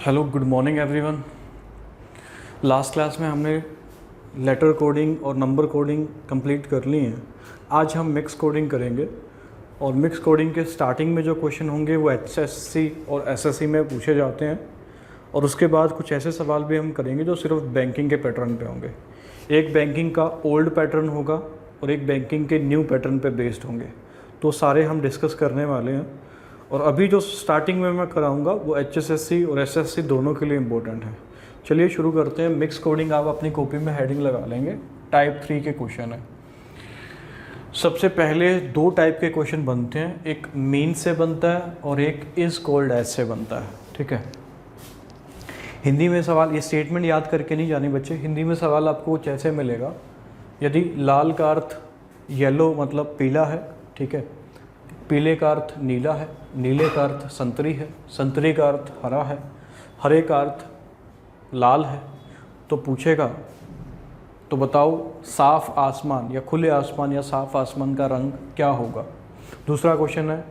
Hello, good morning everyone. Last class में हमने letter coding और नंबर कोडिंग कंप्लीट कर ली हैं। आज हम मिक्स कोडिंग करेंगे और मिक्स कोडिंग के स्टार्टिंग में जो क्वेश्चन होंगे वो HSC और SSC में पूछे जाते हैं और उसके बाद कुछ ऐसे सवाल भी हम करेंगे जो सिर्फ बैंकिंग के पैटर्न पे होंगे। एक बैंकिंग का ओल्ड पैटर्न होगा और एक बैंकिंग के न्यू पैटर्न पे बेस्ड होंगे, तो सारे हम डिस्कस करने वाले हैं। और अभी जो स्टार्टिंग में मैं कराऊंगा वो HSSC और SSC दोनों के लिए इम्पोर्टेंट है। चलिए शुरू करते हैं। मिक्स कोडिंग आप अपनी कॉपी में हेडिंग लगा लेंगे। टाइप 3 के क्वेश्चन है। सबसे पहले दो टाइप के क्वेश्चन बनते हैं, एक मीन से बनता है और एक इज कॉल्ड एज से बनता है। ठीक है। हिंदी में सवाल, ये स्टेटमेंट याद करके नहीं जाने बच्चे। हिंदी में सवाल आपको कुछ ऐसे मिलेगा, यदि लाल का अर्थ येलो मतलब पीला है, ठीक है, पीले का अर्थ नीला है, नीले का अर्थ संतरी है, संतरी का अर्थ हरा है, हरे का अर्थ लाल है, तो पूछेगा तो बताओ साफ आसमान या खुले आसमान या साफ आसमान का रंग क्या होगा। दूसरा क्वेश्चन है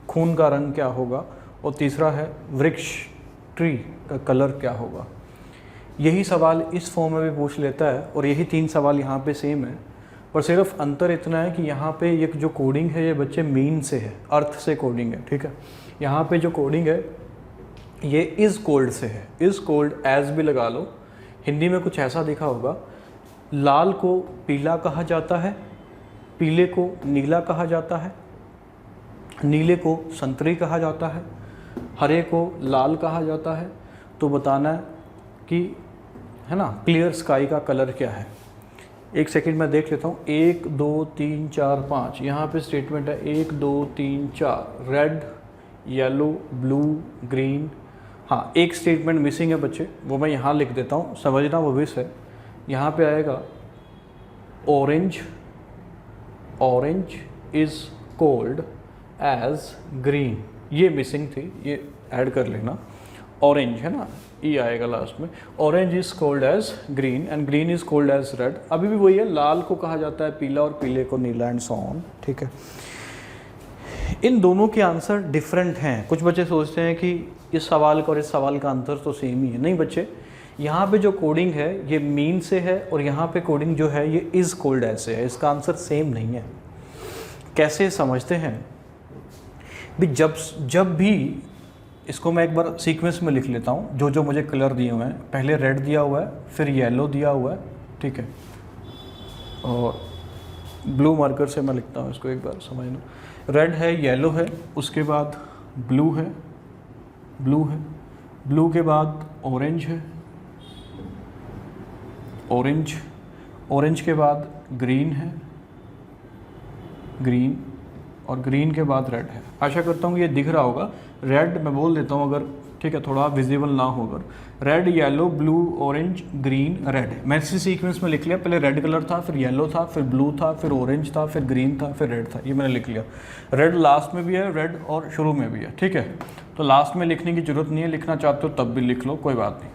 खून का रंग क्या होगा और तीसरा है वृक्ष ट्री का कलर क्या होगा। यही सवाल इस फॉर्म में भी पूछ लेता है और यही तीन सवाल यहाँ पे सेम है, पर सिर्फ अंतर इतना है कि यहाँ पे ये जो कोडिंग है ये बच्चे मीन से है, अर्थ से कोडिंग है। ठीक है। यहाँ पे जो कोडिंग है ये इज़ कोल्ड से है। इज़ कोल्ड एज भी लगा लो। हिंदी में कुछ ऐसा दिखा होगा, लाल को पीला कहा जाता है, पीले को नीला कहा जाता है, नीले को संतरी कहा जाता है, हरे को लाल कहा जाता है। तो बताना है कि है ना क्लियर स्काई का कलर क्या है। एक सेकंड में देख लेता हूँ। 1 2 3 4 5 यहाँ पे स्टेटमेंट है 1 2 3 4 रेड येलो ब्लू ग्रीन। हाँ, एक स्टेटमेंट मिसिंग है बच्चे, वो मैं यहाँ लिख देता हूँ, समझना वो भी है। यहाँ पे आएगा orange, orange is cold as green. ये मिसिंग थी, ये ऐड कर लेना। ऑरेंज है ना, ई आएगा लास्ट में। Orange is cold as green and green is cold as red. अभी भी वही है, लाल को कहा जाता है पीला और पीले को नीला एंड सो ऑन। ठीक है। इन दोनों के आंसर डिफरेंट हैं। कुछ बच्चे सोचते हैं कि इस सवाल का और इस सवाल का आंसर तो सेम ही है। नहीं बच्चे, यहाँ पे जो कोडिंग है ये मीन से है और यहाँ पे कोडिंग जो है ये इज कोल्ड एज से है। इसका आंसर सेम नहीं है। कैसे समझते हैं भी, जब भी इसको मैं एक बार सीक्वेंस में लिख लेता हूँ, जो जो मुझे कलर दिए हुए हैं। पहले रेड दिया हुआ है, फिर येलो दिया हुआ है, ठीक है, और ब्लू मार्कर से मैं लिखता हूँ इसको, एक बार समझना। रेड है, येलो है, उसके बाद ब्लू है, ब्लू है, ब्लू के बाद ऑरेंज है, ऑरेंज, ऑरेंज के बाद ग्रीन है, ग्रीन, और ग्रीन के बाद रेड है। आशा करता हूँ ये दिख रहा होगा। रेड मैं बोल देता हूँ अगर, ठीक है, थोड़ा विजिबल ना हो अगर। Red yellow blue orange green red. मैं इसी सीक्वेंस में लिख लिया। पहले रेड कलर था, फिर येलो था, फिर ब्लू था, फिर ऑरेंज था, फिर ग्रीन था, फिर रेड था। ये मैंने लिख लिया। रेड लास्ट में भी है, रेड और शुरू में भी है। ठीक है, तो लास्ट में लिखने की जरूरत नहीं है, लिखना चाहते हो तब भी लिख लो, कोई बात नहीं।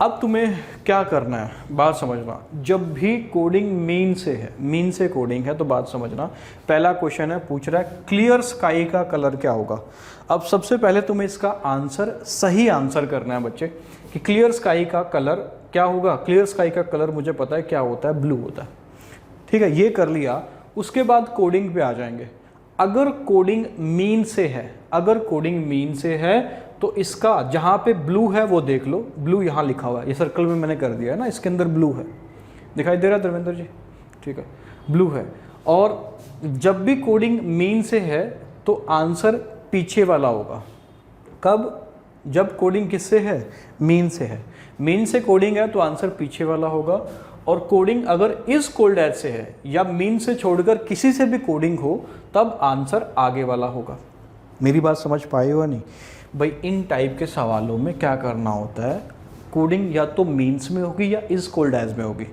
अब तुम्हें क्या करना है, बात समझना। जब भी कोडिंग मीन से है, मीन से कोडिंग है, तो बात समझना। पहला क्वेश्चन है, पूछ रहा है क्लियर स्काई का कलर क्या होगा। अब सबसे पहले तुम्हें इसका आंसर, सही आंसर करना है बच्चे कि क्लियर स्काई का कलर क्या होगा। क्लियर स्काई का कलर मुझे पता है क्या होता है, ब्लू होता है। ठीक है, ये कर लिया। उसके बाद कोडिंग पे आ जाएंगे। अगर कोडिंग मीन से है, अगर कोडिंग मीन से है तो इसका जहाँ पे ब्लू है वो देख लो। ब्लू यहाँ लिखा हुआ है, ये सर्कल में मैंने कर दिया है ना, इसके अंदर ब्लू है, दिखाई दे रहा है धर्मेंद्र जी? ठीक है, ब्लू है। और जब भी कोडिंग मीन से है तो आंसर पीछे वाला होगा। कब? जब कोडिंग किससे है? मीन से है। मीन से कोडिंग है तो आंसर पीछे वाला होगा। और कोडिंग अगर इज कोल्ड एज से है या मीन से छोड़कर किसी से भी कोडिंग हो तब आंसर आगे वाला होगा। मेरी बात समझ पाए हो नहीं भाई? इन टाइप के सवालों में क्या करना होता है, कोडिंग या तो मीन्स में होगी या इज कोल्ड एज में होगी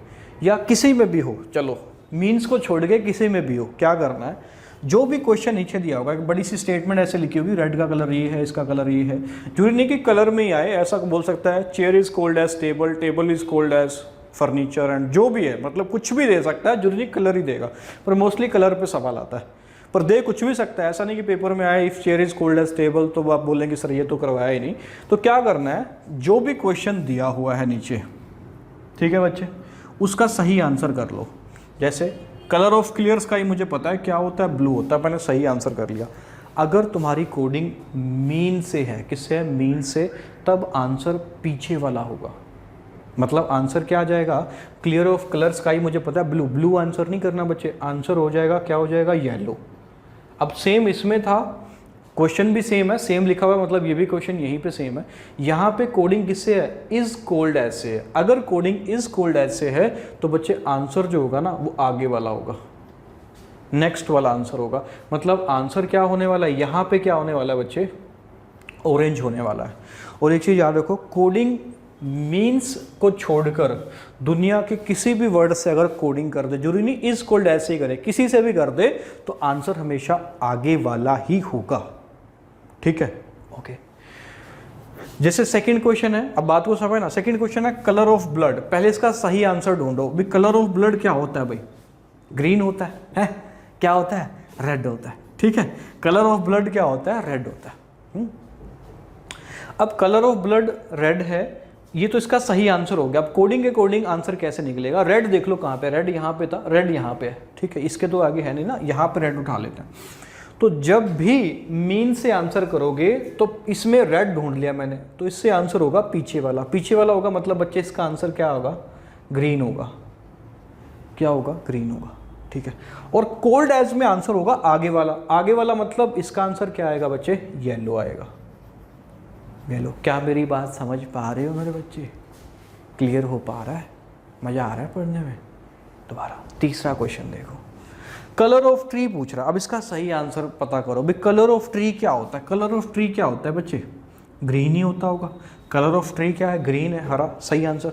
या किसी में भी हो। चलो मीन्स को छोड़ के किसी में भी हो, क्या करना है, जो भी क्वेश्चन नीचे दिया होगा एक बड़ी सी स्टेटमेंट ऐसे लिखी होगी, रेड का कलर ये है, इसका कलर ये है। जरूरी नहीं कि कलर में ही आए, ऐसा बोल सकता है chair is cold as table, table is cold as furniture and जो भी है, मतलब कुछ भी दे सकता है, जरूरी नहीं कलर ही देगा, पर मोस्टली कलर पे सवाल आता है। पर दे कुछ भी सकता है, ऐसा नहीं कि पेपर में आए if chair is cold as table तो आप बोलेंगे सर ये तो करवाया ही नहीं। तो क्या करना है, जो भी क्वेश्चन दिया हुआ है नीचे, ठीक है बच्चे, उसका सही आंसर कर लो। जैसे कलर ऑफ क्लियर स्काई मुझे पता है क्या होता है, ब्लू होता है, मैंने सही आंसर कर लिया। अगर तुम्हारी कोडिंग मीन से है, किससे है, मीन से, तब आंसर पीछे वाला होगा। मतलब आंसर क्या आ जाएगा, क्लियर ऑफ कलर स्काई मुझे पता है ब्लू, ब्लू आंसर नहीं करना बच्चे, आंसर हो जाएगा, क्या हो जाएगा, येलो। अब सेम इसमें था, क्वेश्चन भी सेम है, सेम लिखा हुआ है, मतलब ये भी क्वेश्चन यहीं पे सेम है। यहाँ पे कोडिंग किससे है, इज कोल्ड एज से है। अगर कोडिंग इज कोल्ड एज से है तो बच्चे आंसर जो होगा ना वो आगे वाला होगा, नेक्स्ट वाला आंसर होगा। मतलब आंसर क्या होने वाला है, यहाँ पे क्या होने वाला है बच्चे, ऑरेंज होने वाला है। और एक चीज़ याद रखो, कोडिंग मीन्स को छोड़कर दुनिया के किसी भी वर्ड से अगर कोडिंग कर दे, जरूरी नहीं इज कोल्ड ऐसे ही करे, किसी से भी कर दे तो आंसर हमेशा आगे वाला ही होगा। ठीक है, ओके। जैसे सेकंड क्वेश्चन है, अब बात को समझ ना, सेकंड क्वेश्चन है कलर ऑफ ब्लड। पहले इसका सही आंसर ढूंढो भाई, कलर ऑफ ब्लड क्या होता है भाई, ग्रीन होता है? क्या होता है, रेड होता है। ठीक है, कलर ऑफ ब्लड क्या होता है, रेड होता है। अब कलर ऑफ ब्लड रेड है, ये तो इसका सही आंसर हो गया। अब कोडिंग के कोडिंग आंसर कैसे निकलेगा, रेड देख लो कहाँ पे, रेड यहाँ पे था, रेड यहाँ पे है। ठीक है, इसके तो आगे है नहीं ना, यहाँ पे रेड उठा लेते हैं। तो जब भी मीन से आंसर करोगे तो इसमें रेड ढूंढ लिया मैंने, तो इससे आंसर होगा पीछे वाला। पीछे वाला होगा मतलब बच्चे इसका आंसर क्या होगा, ग्रीन होगा। क्या होगा, ग्रीन होगा। ठीक है, और कोल्ड एज में आंसर होगा आगे वाला। आगे वाला मतलब इसका आंसर क्या आएगा बच्चे, येलो आएगा। येलो। क्या मेरी बात समझ पा रहे हो मेरे बच्चे, क्लियर हो पा रहा है, मजा आ रहा है पढ़ने में। दोबारा तीसरा क्वेश्चन देखो, कलर ऑफ ट्री पूछ रहा। अब इसका सही आंसर पता करो भाई, कलर ऑफ ट्री क्या होता है, कलर ऑफ ट्री क्या होता है बच्चे, ग्रीन ही होता होगा। कलर ऑफ ट्री क्या है, ग्रीन है, हरा, सही आंसर।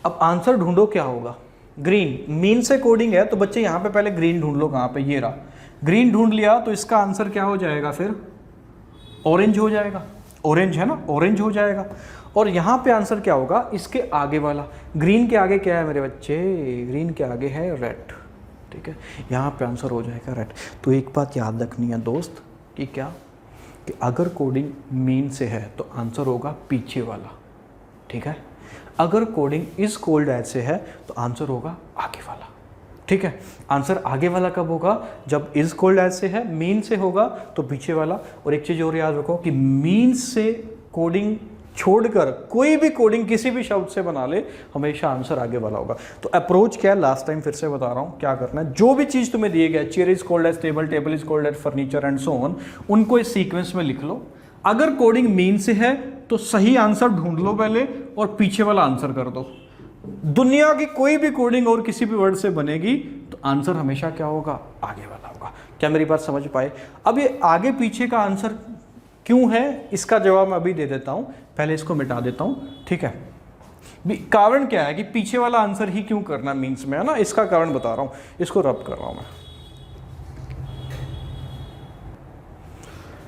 अब आंसर ढूंढो क्या होगा, ग्रीन। मीन से कोडिंग है तो बच्चे यहाँ पे पहले ग्रीन ढूंढ लो, कहाँ पे, ये रहा। ग्रीन ढूंढ लिया तो इसका आंसर क्या हो जाएगा फिर, ऑरेंज हो जाएगा। ऑरेंज है ना, ऑरेंज हो जाएगा। और यहाँ पे आंसर क्या होगा, इसके आगे वाला। ग्रीन के आगे क्या है मेरे बच्चे, ग्रीन के आगे है रेड। ठीक है, यहाँ पे आंसर हो जाएगा रेड। तो एक बात याद रखनी है दोस्त, कि क्या, कि अगर कोडिंग मीन से है तो आंसर होगा पीछे वाला। ठीक है, अगर कोडिंग इज कोल्ड एज से है तो आंसर होगा आगे वाला। ठीक है, आंसर आगे वाला कब होगा, जब इज कोल्ड एज से है, मीन से होगा तो पीछे वाला। और एक चीज़ और याद रखो कि मीन से कोडिंग छोड़कर कोई भी कोडिंग किसी भी शब्द से बना ले, हमेशा आंसर आगे वाला होगा। तो अप्रोच क्या है, लास्ट टाइम फिर से बता रहा हूँ क्या करना है। जो भी चीज़ तुम्हें दिए गया, chair is cold as table, table is cold as furniture and so on, उनको इस सीक्वेंस में लिख लो। अगर कोडिंग मीन से है तो सही आंसर ढूंढ लो पहले और पीछे वाला आंसर कर दो। दुनिया की कोई भी कोडिंग और किसी भी वर्ड से बनेगी तो आंसर हमेशा क्या होगा, आगे वाला होगा। क्या मेरी बात समझ पाए? अब ये आगे पीछे का आंसर क्यों है, इसका जवाब मैं अभी दे देता हूं, पहले इसको मिटा देता हूं। ठीक है, कारण क्या है कि पीछे वाला आंसर ही क्यों करना मीन्स में, है ना, इसका कारण बता रहा हूं, इसको रब कर रहा हूं मैं।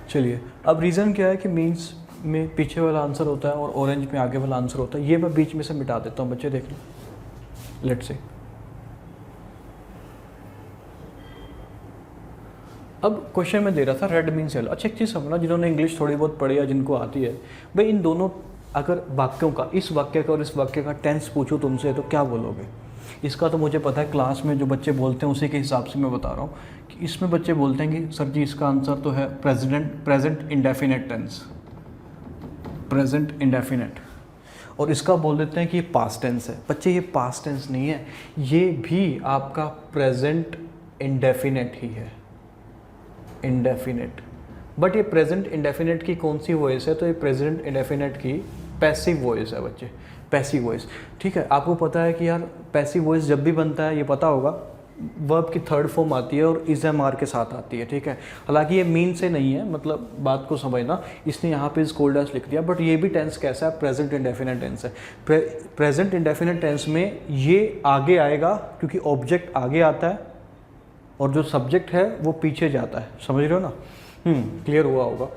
चलिए, अब रीज़न क्या है कि मीन्स में पीछे वाला आंसर होता है और ऑरेंज में आगे वाला आंसर होता है, ये मैं बीच में से मिटा देता हूँ बच्चे, देख लो। लेट्स से अब क्वेश्चन में दे रहा था रेड मीन्स येलो। अच्छा, एक चीज़ समझना, जिन्होंने इंग्लिश थोड़ी बहुत पढ़ी या जिनको आती है, भाई इन दोनों अगर वाक्यों का, इस वाक्य का और इस वाक्य का टेंस पूछो तुमसे तो क्या बोलोगे? इसका तो मुझे पता है, क्लास में जो बच्चे बोलते हैं उसी के हिसाब से मैं बता रहा हूँ कि इसमें बच्चे बोलते हैं कि सर जी इसका आंसर तो है present indefinite tense, present indefinite, और इसका बोल देते हैं कि ये पास्ट टेंस है। बच्चे ये पास्ट टेंस नहीं है, ये भी आपका प्रेजेंट इंडेफिनेट ही है, इंडेफिनेट। बट ये प्रेजेंट इंडेफिनेट की कौन सी वॉइस है, तो ये प्रेजेंट इंडेफिनेट की पैसिव वॉइस है बच्चे, पैसिव वॉइस। ठीक है, आपको पता है कि यार पैसिव वॉइस जब भी बनता है, ये पता होगा, वर्ब की थर्ड फॉर्म आती है और इज एम आर के साथ आती है। ठीक है, हालांकि ये मीन से नहीं है, मतलब बात को समझना, इसने यहाँ पे इज कोल्ड एज लिख दिया, बट ये भी टेंस कैसा है, प्रेजेंट इंडेफिनेट टेंस है। प्रेजेंट इंडेफिनेट टेंस में ये आगे आएगा क्योंकि ऑब्जेक्ट आगे आता है और जो सब्जेक्ट है वो पीछे जाता है, समझ रहे हो ना? क्लियर हुआ होगा।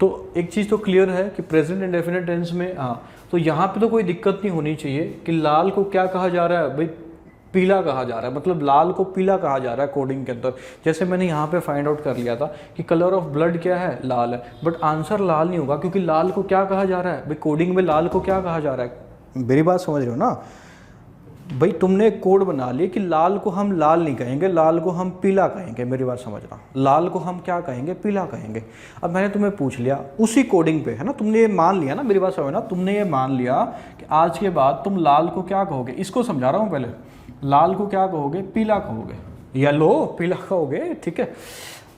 तो एक चीज़ तो क्लियर है कि प्रेजेंट इंडेफिनेट टेंस में, हाँ, तो यहाँ पे तो कोई दिक्कत नहीं होनी चाहिए कि लाल को क्या कहा जा रहा है भाई, पीला कहा जा रहा है, मतलब लाल को पीला कहा जा रहा है कोडिंग के अंदर। जैसे मैंने यहाँ पे फाइंड आउट कर लिया था कि कलर ऑफ ब्लड क्या है, लाल है, बट आंसर लाल नहीं होगा, क्योंकि लाल को क्या कहा जा रहा है भाई, कोडिंग में लाल को क्या कहा जा रहा है। मेरी बात समझ रहे हो ना भाई, तुमने एक कोड बना लिया कि लाल को हम लाल नहीं कहेंगे, लाल को हम पीला कहेंगे। मेरी बात समझना, लाल को हम क्या कहेंगे, पीला कहेंगे। अब मैंने तुम्हें पूछ लिया उसी कोडिंग पे, है ना, तुमने ये मान लिया ना, मेरी बात समझना, तुमने ये मान लिया कि आज के बाद तुम लाल को क्या कहोगे, इसको समझा रहा हूँ पहले, लाल को क्या कहोगे, पीला कहोगे, येलो पीला कहोगे, ठीक है।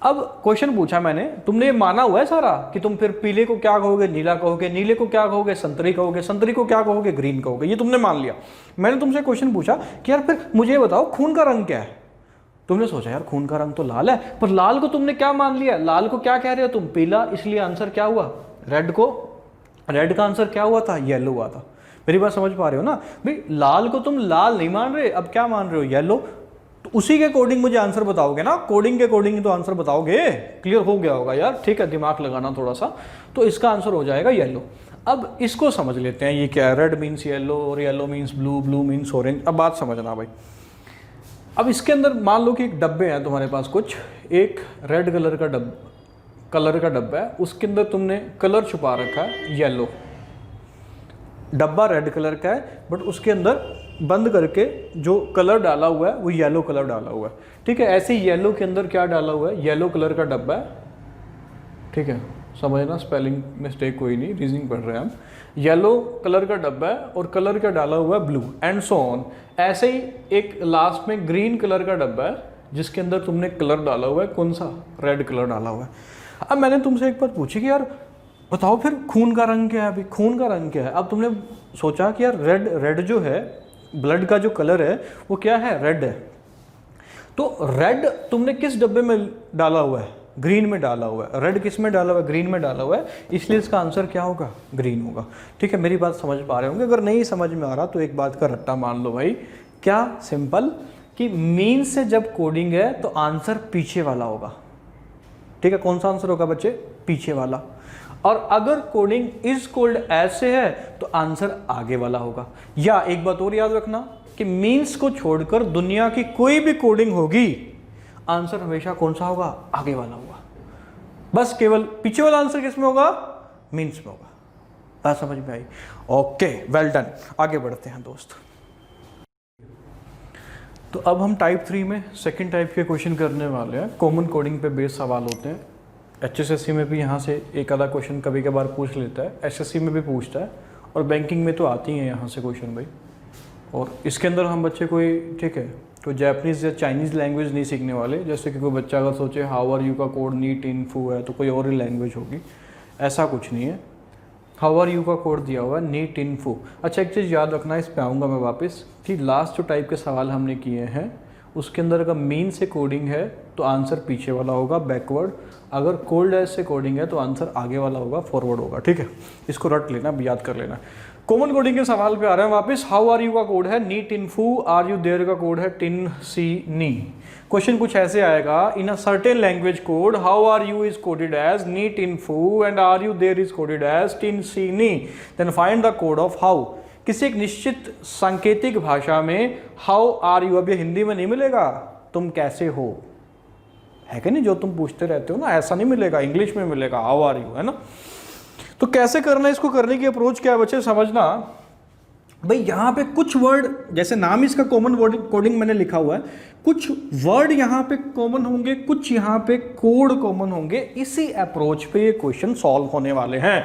अब क्वेश्चन पूछा मैंने, तुमने ये माना हुआ है सारा कि तुम फिर पीले को क्या कहोगे, नीला कहोगे, नीले को क्या कहोगे, संतरी कहोगे, संतरी को क्या कहोगे, ग्रीन कहोगे, ये तुमने मान लिया। मैंने तुमसे क्वेश्चन पूछा कि यार फिर मुझे ये बताओ खून का रंग क्या है। तुमने सोचा यार खून का रंग तो लाल है, पर लाल को तुमने क्या मान लिया, लाल को क्या कह रहे हो तुम, पीला, इसलिए आंसर क्या हुआ, रेड का आंसर क्या हुआ था, येलो हुआ था। मेरी बात समझ पा रहे हो ना भाई, लाल को तुम लाल नहीं मान रहे, अब क्या मान रहे हो, येलो। तो उसी के अकॉर्डिंग मुझे आंसर बताओगे ना, कोडिंग के अकॉर्डिंग तो आंसर बताओगे। क्लियर हो गया होगा यार, ठीक है, दिमाग लगाना थोड़ा सा। तो इसका आंसर हो जाएगा येलो। अब इसको समझ लेते हैं, ये क्या है, रेड मीन्स येलो और yellow means blue, blue means orange. अब बात समझना भाई, अब इसके अंदर मान लो कि एक डब्बे हैं तुम्हारे पास कुछ, एक रेड कलर का डब्बा है, उसके अंदर तुमने कलर छुपा रखा है येलो। डब्बा रेड कलर का है, बट उसके अंदर बंद करके जो कलर डाला हुआ है वो येलो कलर डाला हुआ है, ठीक है। ऐसे ही येलो के अंदर क्या डाला हुआ है, येलो कलर का डब्बा है, ठीक है, समझना, स्पेलिंग मिस्टेक कोई नहीं, रीजनिंग पढ़ रहे हैं हम। येलो कलर का डब्बा है और कलर क्या डाला हुआ है, ब्लू, एंड सो ऑन। ऐसे ही एक लास्ट में ग्रीन कलर का डब्बा है जिसके अंदर तुमने कलर डाला हुआ है, कौन सा, रेड कलर डाला हुआ है। अब मैंने तुमसे एक बात पूछी कि यार बताओ फिर खून का रंग क्या है, अभी खून का रंग क्या है। अब तुमने सोचा कि यार रेड जो है, ब्लड का जो कलर है वो क्या है, रेड है। तो रेड तुमने किस डब्बे में डाला हुआ है, ग्रीन में डाला हुआ है। रेड किस में डाला हुआ है, ग्रीन में डाला हुआ है, इसलिए इसका आंसर क्या होगा, ग्रीन होगा, ठीक है। मेरी बात समझ पा रहे होंगे, अगर नहीं समझ में आ रहा तो एक बात का रट्टा मान लो भाई, क्या, सिंपल, कि मीन से जब कोडिंग है तो आंसर पीछे वाला होगा, ठीक है। कौन सा आंसर होगा बच्चे, पीछे वाला। और अगर कोडिंग इज कोल्ड एज से है तो आंसर आगे वाला होगा। या एक बात और याद रखना कि मीन्स को छोड़कर दुनिया की कोई भी कोडिंग होगी, आंसर हमेशा कौन सा होगा, आगे वाला होगा। बस केवल पीछे वाला आंसर किस में होगा, मीन्स में होगा। बात समझ में आई, ओके, वेल डन। आगे बढ़ते हैं दोस्त। तो अब हम टाइप 3 में सेकंड टाइप के क्वेश्चन करने वाले हैं। कॉमन कोडिंग पे बेस्ड सवाल होते हैं। HSSC में भी यहाँ से एक आधा क्वेश्चन कभी कभार पूछ लेता है, SSC में भी पूछता है, और बैंकिंग में तो आती हैं यहाँ से क्वेश्चन भाई। और इसके अंदर हम बच्चे कोई, ठीक है, कोई जापानीज़ या चाइनीज़ लैंग्वेज नहीं सीखने वाले। जैसे कि कोई बच्चा अगर सोचे हाउ आर यू का कोड नीट इन्फो है तो कोई और ही लैंग्वेज होगी, ऐसा कुछ नहीं है। हाउ आर यू का कोड दिया हुआ है नीट इन्फो। अच्छा, एक चीज़ याद रखना, इस पे आऊँगा मैं वापस, कि लास्ट जो टाइप के सवाल हमने किए हैं उसके अंदर अगर मीन से कोडिंग है तो आंसर पीछे वाला होगा, बैकवर्ड। अगर कोल्ड एज से कोडिंग है तो आंसर आगे वाला होगा, फॉरवर्ड होगा, ठीक है। इसको रट लेना, याद कर लेना। कॉमन कोडिंग के सवाल पे आ रहे हैं वापस। हाउ आर यू का कोड है neat info, are you there का कोड है टिन सी नी। क्वेश्चन कुछ ऐसे आएगा, in a certain language code how are you is coded as neat info and are you there is coded as टिन सी नी, then find the code of how. किसी एक निश्चित सांकेतिक भाषा में हाउ आर यू, अब ये हिंदी में नहीं मिलेगा, तुम कैसे हो, है कि नहीं, जो तुम पूछते रहते हो ना, ऐसा नहीं मिलेगा, इंग्लिश में मिलेगा हाउ आर यू, है ना। तो कैसे करना है, इसको करने की अप्रोच क्या है बच्चे, समझना भाई। यहाँ पे कुछ वर्ड, जैसे नाम इसका कॉमन कोडिंग मैंने लिखा हुआ है, कुछ वर्ड यहाँ पे कॉमन होंगे, कुछ यहाँ पे कोड कॉमन होंगे। इसी अप्रोच पे ये क्वेश्चन सॉल्व होने वाले हैं।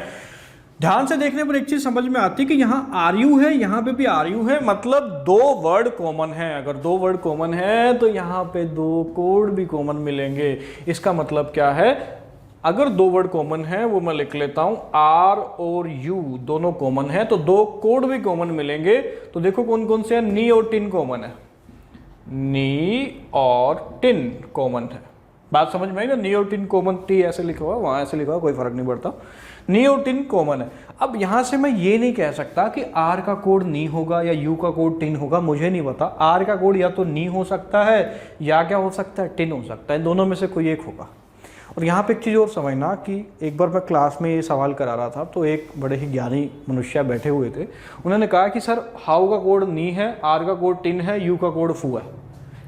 ध्यान से देखने पर एक चीज समझ में आती है कि यहाँ आर यू है, यहाँ पे भी आर यू है, मतलब दो वर्ड कॉमन है। अगर दो वर्ड कॉमन है तो यहाँ पे दो कोड भी कॉमन मिलेंगे। इसका मतलब क्या है, अगर दो वर्ड कॉमन है, वो मैं लिख लेता हूं, आर और यू दोनों कॉमन है, तो दो कोड भी कॉमन मिलेंगे। तो देखो कौन कौन से हैं, नी और टिन कॉमन है, नी और टिन कॉमन है। बात समझ में आई ना, नी और टिन कॉमन, टी ऐसे लिखा हुआ, वहां ऐसे लिखा हुआ, कोई फर्क नहीं पड़ता, नी और टिन कॉमन है। अब यहां से मैं ये नहीं कह सकता कि आर का कोड नी होगा या यू का कोड टिन होगा, मुझे नहीं पता। आर का कोड या तो नी हो सकता है या क्या हो सकता है, टिन हो सकता है, दोनों में से कोई एक होगा। और यहाँ पे एक चीज़ और समझना कि एक बार मैं क्लास में ये सवाल करा रहा था, तो एक बड़े ही ज्ञानी मनुष्य बैठे हुए थे, उन्होंने कहा कि सर हाउ का कोड नी है, आर का कोड टिन है, यू का कोड फू है।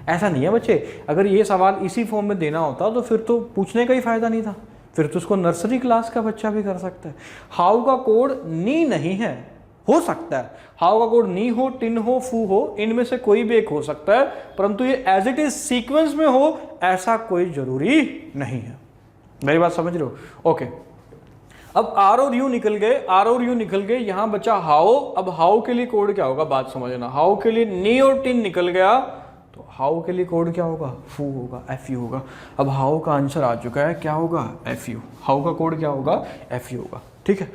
ऐसा नहीं है बच्चे, अगर ये सवाल इसी फॉर्म में देना होता तो फिर तो पूछने का ही फायदा नहीं था, फिर तो उसको नर्सरी क्लास का बच्चा भी कर सकता है। हाउ का कोड नी नहीं है, हो सकता है हाउ का कोड नी हो, टिन हो, फू हो, इनमें से कोई भी एक हो सकता है, परंतु ये एज इट इज सीक्वेंस में हो ऐसा कोई जरूरी नहीं है। मेरी बात समझ रहे हो? ओके, अब आर और यू निकल गए, आर और यू निकल गए, यहां बचा हाउ। अब हाउ के लिए कोड क्या होगा, बात समझना। हाउ के लिए नी और टिन निकल गया, तो हाउ के लिए कोड क्या होगा, फू होगा, एफ यू होगा। अब हाउ का आंसर आ चुका है, क्या होगा, एफ यू। हाउ का कोड क्या होगा, एफ यू होगा। ठीक है,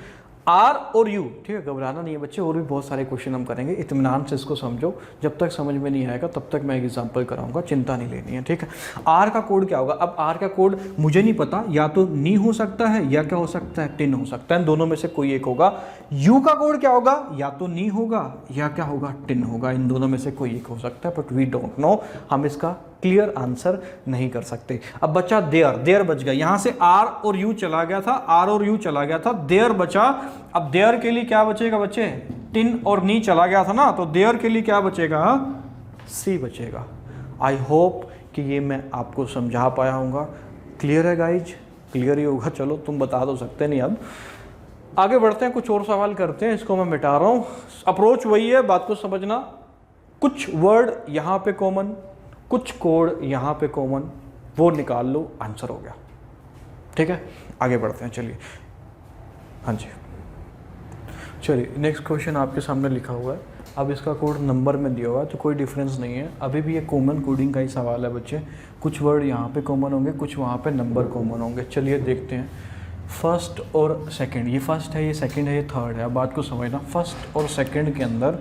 आर और यू, ठीक है, घबराना नहीं है बच्चे, और भी बहुत सारे क्वेश्चन हम करेंगे, इत्मीनान से इसको समझो। जब तक समझ में नहीं आएगा तब तक मैं एक एग्जांपल कराऊंगा, चिंता नहीं लेनी है। ठीक है, आर का कोड क्या होगा। अब आर का कोड मुझे नहीं पता, या तो नी हो सकता है या क्या हो सकता है, टिन हो सकता है, दोनों में से कोई एक होगा। यू का कोड क्या होगा, या तो नी होगा या क्या होगा, टिन होगा, इन दोनों में से कोई एक हो सकता है, बट वी डोंट नो, हम इसका क्लियर आंसर नहीं कर सकते। अब बचा देयर, देयर बच गया, यहां से आर और यू चला गया था, आर और यू चला गया था, देयर बचा। अब देयर के लिए क्या बचेगा बच्चे, टिन और नी चला गया था ना, तो देयर के लिए क्या बचेगा, सी बचेगा। आई होप कि ये मैं आपको समझा पाया हूँगा। क्लियर है गाइज, क्लियर ही होगा। चलो तुम बता तो सकते नहीं, अब आगे बढ़ते हैं, कुछ और सवाल करते हैं। इसको मैं मिटा रहा हूँ, अप्रोच वही है, बात को समझना। कुछ वर्ड यहाँ पे कॉमन, कुछ कोड यहाँ पे कॉमन, वो निकाल लो, आंसर हो गया। ठीक है, आगे बढ़ते हैं, चलिए। हाँ जी, चलिए नेक्स्ट क्वेश्चन आपके सामने लिखा हुआ है। अब इसका कोड नंबर में दिया हुआ है, तो कोई डिफरेंस नहीं है, अभी भी ये कॉमन कोडिंग का ही सवाल है बच्चे। कुछ वर्ड यहाँ पे कॉमन होंगे, कुछ वहाँ पे नंबर कॉमन होंगे। चलिए देखते हैं, फर्स्ट और सेकंड, ये फर्स्ट है, ये सेकंड है, ये थर्ड है। अब बात को समझना, फर्स्ट और सेकंड के अंदर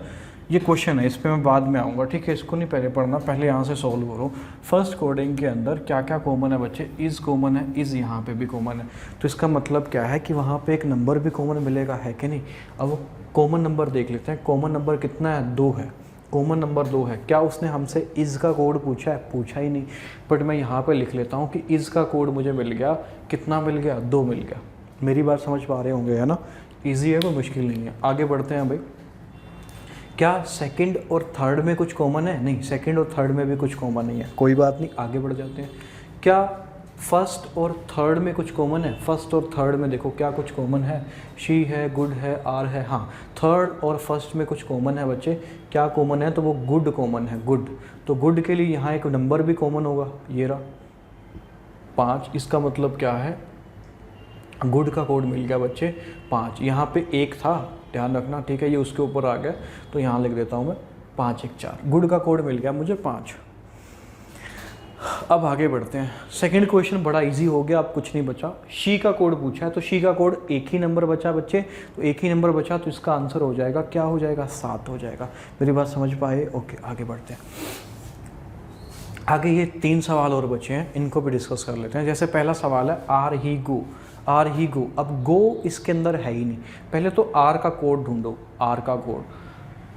ये क्वेश्चन है, इस पर मैं बाद में आऊँगा। ठीक है, इसको नहीं पहले पढ़ना, पहले यहाँ से सॉल्व करो। फर्स्ट कोडिंग के अंदर क्या क्या कॉमन है बच्चे, इज़ कॉमन है, इज़ यहाँ पे भी कॉमन है, तो इसका मतलब क्या है कि वहाँ पे एक नंबर भी कॉमन मिलेगा, है कि नहीं। अब कॉमन नंबर देख लेते हैं, कॉमन नंबर कितना है, 2 है, कॉमन नंबर 2 है। क्या उसने हमसे इज़ का कोड पूछा है, पूछा ही नहीं, बट मैं यहाँ पर लिख लेता हूँ कि इज़ का कोड मुझे मिल गया, कितना मिल गया, 2 मिल गया। मेरी बात समझ पा रहे होंगे, है ना, ईजी है, कोई मुश्किल नहीं है। आगे बढ़ते हैं भाई, क्या सेकंड और थर्ड में कुछ कॉमन है, नहीं, सेकंड और थर्ड में भी कुछ कॉमन नहीं है, कोई बात नहीं, आगे बढ़ जाते हैं। क्या फर्स्ट और थर्ड में कुछ कॉमन है, फर्स्ट और थर्ड में देखो क्या कुछ कॉमन है, शी है, गुड है, आर है। हाँ, थर्ड और फर्स्ट में कुछ कॉमन है बच्चे, क्या कॉमन है, तो वो गुड कॉमन है, गुड। तो गुड के लिए यहाँ एक नंबर भी कॉमन होगा, ये रहा 5। इसका मतलब क्या है, गुड का कोड मिल गया बच्चे 5। यहाँ पे 1 था, ध्यान रखना, ठीक है, ये उसके ऊपर आ गया, तो यहाँ लिख देता हूँ मैं 5 1 4। गुड का कोड मिल गया मुझे 5। अब आगे बढ़ते हैं, सेकंड क्वेश्चन बड़ा इजी हो गया, अब कुछ नहीं बचा। शी का कोड पूछा है, तो शी का कोड 1 ही नंबर बचा बच्चे, तो 1 ही नंबर बचा, तो इसका आंसर हो जाएगा, क्या हो जाएगा, 7 हो जाएगा। मेरी बात समझ पाए? ओके, आगे बढ़ते हैं। आगे ये 3 सवाल और बचे हैं, इनको भी डिस्कस कर लेते हैं। जैसे पहला सवाल है, आर ही गो, आर ही गो। अब गो इसके अंदर है ही नहीं, पहले तो आर का कोड ढूंढो, आर का कोड,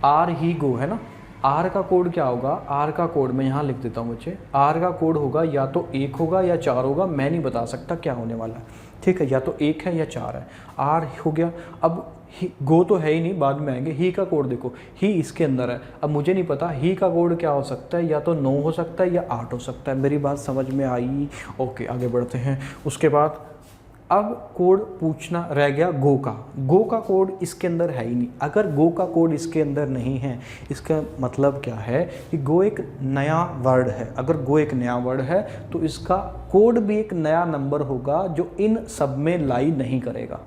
आर ही गो है ना, आर का कोड क्या होगा, आर का कोड मैं यहाँ लिख देता हूँ बच्चे, आर का कोड होगा या तो 1 होगा या 4 होगा, मैं नहीं बता सकता क्या होने वाला है, ठीक है, या तो 1 है या 4 है। आर हो गया, अब गो तो है ही नहीं, बाद में आएंगे। ही का कोड देखो, ही इसके अंदर है, अब मुझे नहीं पता ही का कोड क्या हो सकता है, या तो 9 हो सकता है या 8 हो सकता है। मेरी बात समझ में आई? ओके, आगे बढ़ते हैं। उसके बाद अब कोड पूछना रह गया गो का, गो का कोड इसके अंदर है ही नहीं। अगर गो का कोड इसके अंदर नहीं है, इसका मतलब क्या है कि गो एक नया वर्ड है। अगर गो एक नया वर्ड है तो इसका कोड भी एक नया नंबर होगा जो इन सब में लाई नहीं करेगा,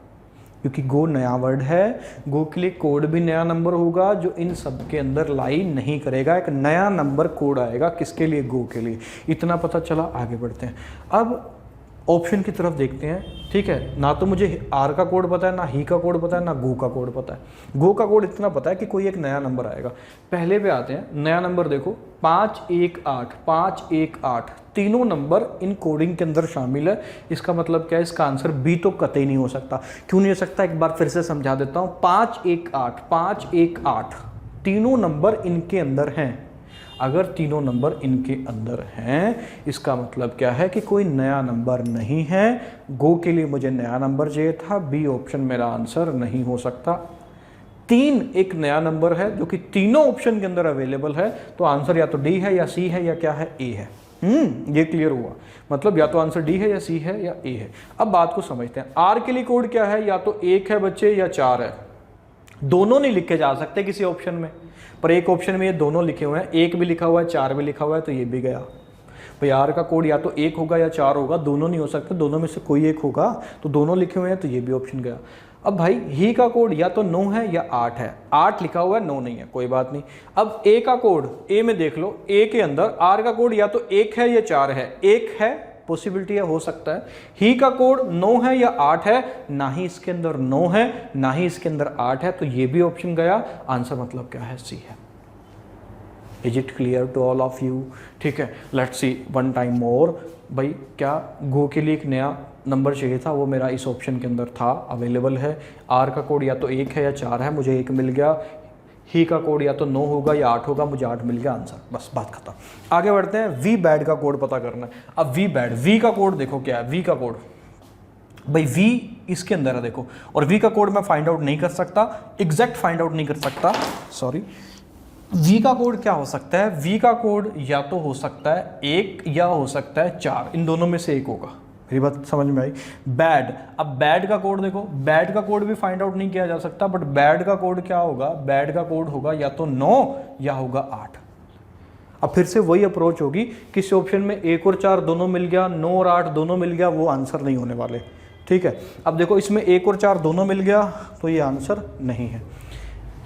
क्योंकि गो नया वर्ड है, गो के लिए कोड भी नया नंबर होगा जो इन सब के अंदर लाई नहीं करेगा। एक नया नंबर कोड आएगा, किसके लिए, गो के लिए। इतना पता चला, आगे बढ़ते हैं। अब ऑप्शन की तरफ देखते हैं, ठीक है, ना तो मुझे आर का कोड पता है, ना ही का कोड पता है, ना गो का कोड पता है। गो का कोड इतना पता है कि कोई एक नया नंबर आएगा। पहले पे आते हैं, नया नंबर देखो 5 1 8, 5 1 8, तीनों नंबर इन कोडिंग के अंदर शामिल है। इसका मतलब क्या है, इसका आंसर बी तो कतई नहीं हो सकता। क्यों नहीं हो सकता, एक बार फिर से समझा देता हूँ। 5 1 8, 5 1 8, तीनों नंबर इनके अंदर हैं। अगर तीनों नंबर इनके अंदर हैं, इसका मतलब क्या है कि कोई नया नंबर नहीं है। गो के लिए मुझे नया नंबर चाहिए था, बी ऑप्शन मेरा आंसर नहीं हो सकता। 3 एक नया नंबर है जो कि तीनों ऑप्शन के अंदर अवेलेबल है, तो आंसर या तो डी है या सी है या क्या है, ए है। ये क्लियर हुआ, मतलब या तो आंसर डी है या सी है या ए है। अब बात को समझते हैं। आर के लिए कोड क्या है, या तो 1 है बच्चे या 4 है। दोनों नहीं लिखे जा सकते किसी ऑप्शन में, पर एक ऑप्शन में ये दोनों लिखे हुए हैं, 1 भी लिखा हुआ है 4 भी लिखा हुआ है, तो ये भी गया। भाई आर का कोड या तो 1 होगा या 4 होगा, दोनों नहीं हो सकते, दोनों में से कोई एक होगा, तो दोनों लिखे हुए हैं तो ये भी ऑप्शन गया। अब भाई ही का कोड या तो 9 है या 8 है, 8 लिखा हुआ है 9 नहीं है, कोई बात नहीं। अब ए का कोड, ए में देख लो, ए के अंदर आर का कोड या तो 1 है या 4 है, 1 है, पॉसिबिलिटी है, हो सकता है। ही का कोड 9 है या 8 है, ना ही इसके अंदर 9 है ना ही इसके अंदर 8 है, तो ये भी ऑप्शन गया। आंसर मतलब क्या है, सी है। Is it clear to all of you? ठीक है, let's see one time more. भाई क्या गो के लिए एक नया नंबर चाहिए था, वो मेरा इस ऑप्शन के अंदर था, अवेलेबल है। आर का कोड या तो 1 है या 4 है, मुझे 1 मिल गया। ही का कोड या तो 9 होगा या 8 होगा, मुझे 8 मिल गया, आंसर, बस बात खत्म। आगे बढ़ते हैं, वी बैड का कोड पता करना है। अब वी बैड, वी का कोड देखो क्या है, वी का कोड भाई वी इसके अंदर है देखो, और वी का कोड मैं फाइंड आउट नहीं कर सकता, एग्जैक्ट फाइंड आउट नहीं कर सकता, सॉरी। वी का कोड क्या हो सकता है, वी का कोड या तो हो सकता है 1 या हो सकता है 4, इन दोनों में से एक होगा। मेरी बात समझ में आई? बैड, अब बैड का कोड देखो, बैड का कोड भी फाइंड आउट नहीं किया जा सकता, बट बैड का कोड क्या होगा, बैड का कोड होगा या तो 9 या होगा 8। अब फिर से वही अप्रोच होगी, किसी ऑप्शन में 1 और 4 दोनों मिल गया, 9 और 8 दोनों मिल गया, वो आंसर नहीं होने वाले। ठीक है, अब देखो इसमें 1 और 4 दोनों मिल गया, तो ये आंसर नहीं है।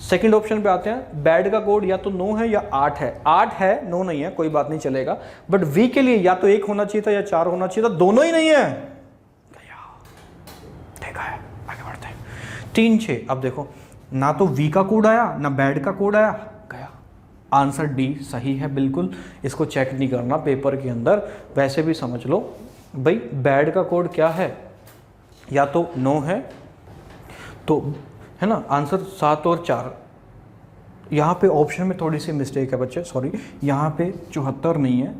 सेकंड ऑप्शन पे आते हैं, बैड का कोड या तो 9 है या 8 है, 8 है 9 नहीं है, कोई बात नहीं चलेगा, बट वी के लिए या तो 1 होना चाहिए था या 4 होना चाहिए था, दोनों ही नहीं है। देखा है, आगे बढ़ते हैं। 3 6, अब देखो ना तो वी का कोड आया ना बैड का कोड आया, गया। आंसर डी सही है बिल्कुल, इसको चेक नहीं करना पेपर के अंदर, वैसे भी समझ लो भाई बैड का कोड क्या है, या तो 9 है, तो है ना, आंसर 7 और 4। यहाँ पे ऑप्शन में थोड़ी सी मिस्टेक है बच्चे, सॉरी, यहाँ पे 74 नहीं है,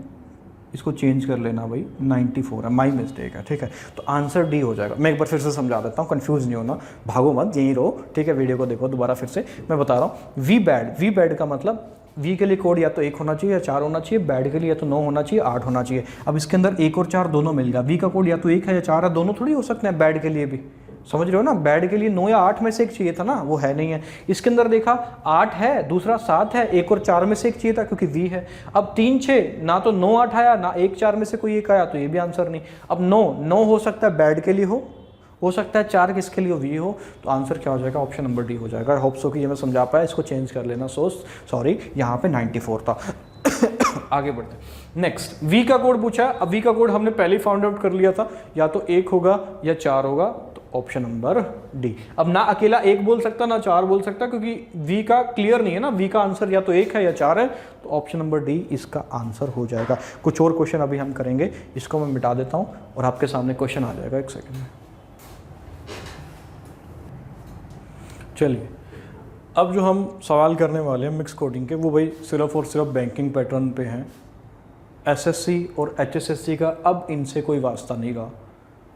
इसको चेंज कर लेना भाई, 94 है, माई मिस्टेक है। ठीक है, तो आंसर डी हो जाएगा। मैं एक बार फिर से समझा देता हूँ, कंफ्यूज नहीं होना, भागो मत, यहीं रहो। ठीक है, वीडियो को देखो दोबारा फिर से, मैं बता रहा हूँ। वी बैड का मतलब वी के लिए कोड या तो 1 होना चाहिए या 4 होना चाहिए, बैड के लिए या तो 9 होना चाहिए 8 होना चाहिए। अब इसके अंदर 1 और 4 दोनों मिल गया, वी का कोड या तो 1 है या 4 है, दोनों थोड़ी हो सकते हैं बैड के लिए भी, समझ रहे हो ना। बैड के लिए 9 या 8 में से एक चाहिए था ना, वो है नहीं है। इसके अंदर देखा 8 है, दूसरा 7 है, 1 और 4 में से एक चाहिए था क्योंकि वी है। अब 3 6, ना तो 9 8 आया ना 1 4 में से कोई एक आया, तो ये भी आंसर नहीं। अब 9 हो सकता है बैड के लिए हो सकता है 4 किसके लिए वी हो, तो आंसर क्या हो जाएगा, ऑप्शन नंबर डी हो जाएगा। होप सो कि ये मैं समझा पाया, इसको चेंज कर लेना। सॉरी, यहाँ पे 94 था। आगे बढ़ते हैं। नेक्स्ट, वी का कोड पूछा। अब वी का कोड हमने पहले ही फाउंड आउट कर लिया था, या तो 1 होगा या 4 होगा, तो ऑप्शन नंबर डी। अब ना अकेला 1 बोल सकता ना 4 बोल सकता, क्योंकि वी का क्लियर नहीं है ना, वी का आंसर या तो 1 है या 4 है, तो ऑप्शन नंबर डी इसका आंसर हो जाएगा। कुछ और क्वेश्चन अभी हम करेंगे, इसको मैं मिटा देता हूँ और आपके सामने क्वेश्चन आ जाएगा, एक सेकेंड में। चलिए, अब जो हम सवाल करने वाले हैं मिक्स कोडिंग के, वो भाई सिर्फ और सिर्फ बैंकिंग पैटर्न पे हैं। एसएससी और एचएसएससी का अब इनसे कोई वास्ता नहीं रहा।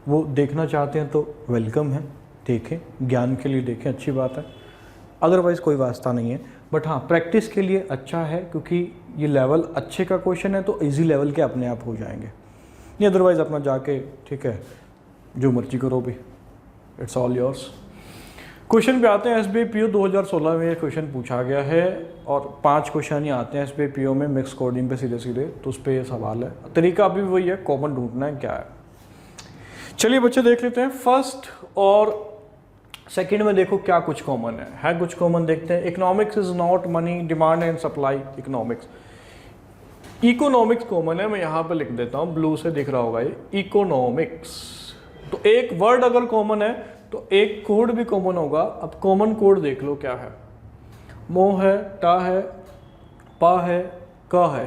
वो देखना चाहते हैं तो वेलकम है, देखें, ज्ञान के लिए देखें, अच्छी बात है, अदरवाइज़ कोई वास्ता नहीं है। बट हाँ, प्रैक्टिस के लिए अच्छा है, क्योंकि ये लेवल अच्छे का क्वेश्चन है तो इजी लेवल के अपने आप हो जाएंगे। नहीं अदरवाइज़ अपना जाके, ठीक है, जो मर्जी करो भी, इट्स ऑल योर्स। क्वेश्चन पे आते हैं। एसबीआई पीओ 2016 में ये क्वेश्चन पूछा गया है, और 5 क्वेश्चन ही आते हैं एसबीआई पीओ में मिक्स कोडिंग पे सीधे सीधे, तो उस पर ये सवाल है। तरीका अभी वही है, कॉमन ढूंढना है क्या है। चलिए बच्चे देख लेते हैं। फर्स्ट और सेकंड में देखो क्या कुछ कॉमन है कुछ कॉमन, देखते हैं। Economics is not money, demand and supply economics. Economics common है, मैं यहाँ पर लिख देता हूँ, ब्लू से दिख रहा होगा ये, इकोनॉमिक्स। तो एक वर्ड अगर कॉमन है तो एक कोड भी कॉमन होगा। अब कॉमन कोड देख लो क्या है, मो है, टा है, पा है, क है,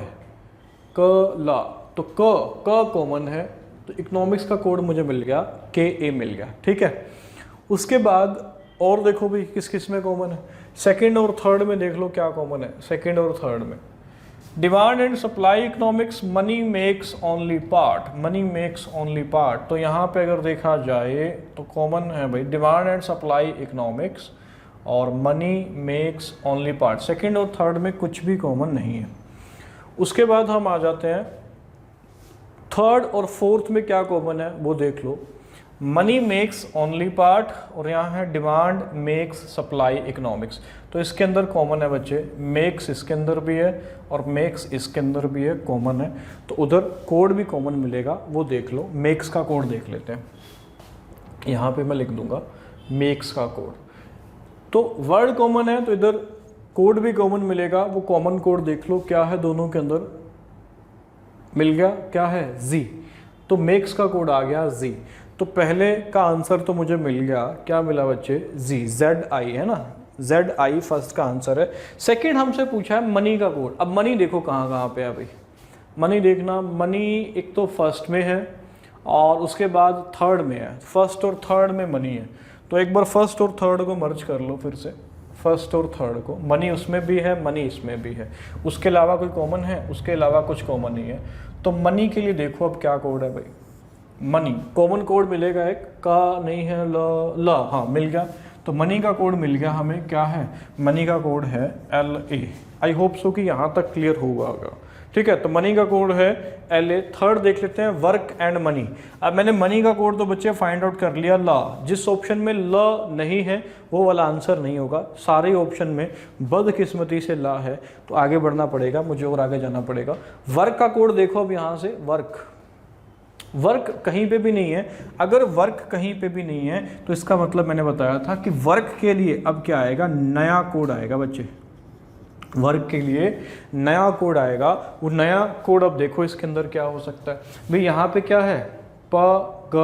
क ला, तो क कॉमन है, तो इकोनॉमिक्स का कोड मुझे मिल गया, के ए मिल गया। ठीक है, उसके बाद और देखो भी किस किस में कॉमन है। सेकंड और थर्ड में देख लो क्या कॉमन है। सेकंड और थर्ड में demand and supply economics, money makes only part, money makes only part. तो यहाँ पे अगर देखा जाए तो कॉमन है भाई डिमांड एंड सप्लाई इकोनॉमिक्स और money makes only part. Second और थर्ड में कुछ भी कॉमन नहीं है। उसके बाद हम आ जाते हैं थर्ड और फोर्थ में क्या कॉमन है वो देख लो। मनी मेक्स ओनली पार्ट और यहाँ है डिमांड मेक्स सप्लाई इकोनॉमिक्स। तो इसके अंदर कॉमन है बच्चे, मेक्स इसके अंदर भी है और मेक्स इसके अंदर भी है, कॉमन है। तो उधर कोड भी कॉमन मिलेगा, वो देख लो। मेक्स का कोड देख लेते हैं, यहाँ पे मैं लिख दूंगा मेक्स का कोड। तो वर्ड कॉमन है तो इधर कोड भी कॉमन मिलेगा, वो कॉमन कोड देख लो क्या है दोनों के अंदर मिल गया, क्या है जी। तो मेक्स का कोड आ गया जी। तो पहले का आंसर तो मुझे मिल गया, क्या मिला बच्चे, जी, ZI है ना, ZI फर्स्ट का आंसर है। सेकंड हमसे पूछा है मनी का कोड। अब मनी देखो कहाँ कहाँ पे है भाई, मनी देखना, मनी एक तो फर्स्ट में है और उसके बाद थर्ड में है, फर्स्ट और थर्ड में मनी है। तो एक बार फर्स्ट और थर्ड को मर्ज कर लो फिर से, फर्स्ट और थर्ड को, मनी उसमें भी है मनी इसमें भी है। उसके अलावा कोई कॉमन है, उसके अलावा कुछ कॉमन नहीं है। तो मनी के लिए देखो अब क्या कोड है भाई, मनी कॉमन कोड मिलेगा एक का, नहीं है ल, हाँ मिल गया। तो मनी का कोड मिल गया हमें, क्या है, मनी का कोड है LA। आई होप सो कि यहाँ तक क्लियर होगा। ठीक है, तो मनी का कोड है LA। थर्ड देख लेते हैं वर्क एंड मनी। अब मैंने मनी का कोड तो बच्चे फाइंड आउट कर लिया, ला। जिस ऑप्शन में ल नहीं है वो वाला आंसर नहीं होगा। सारे ऑप्शन में बदकिस्मती से ला है, तो आगे बढ़ना पड़ेगा मुझे और आगे जाना पड़ेगा। वर्क का कोड देखो अब यहाँ से, वर्क कहीं पे भी नहीं है। अगर वर्क कहीं पे भी नहीं है तो इसका मतलब मैंने बताया था कि वर्क के लिए अब क्या आएगा, नया कोड आएगा बच्चे। वर्क के लिए नया कोड आएगा। वो नया कोड अब देखो इसके अंदर क्या हो सकता है भाई, यहाँ पे क्या है, प ग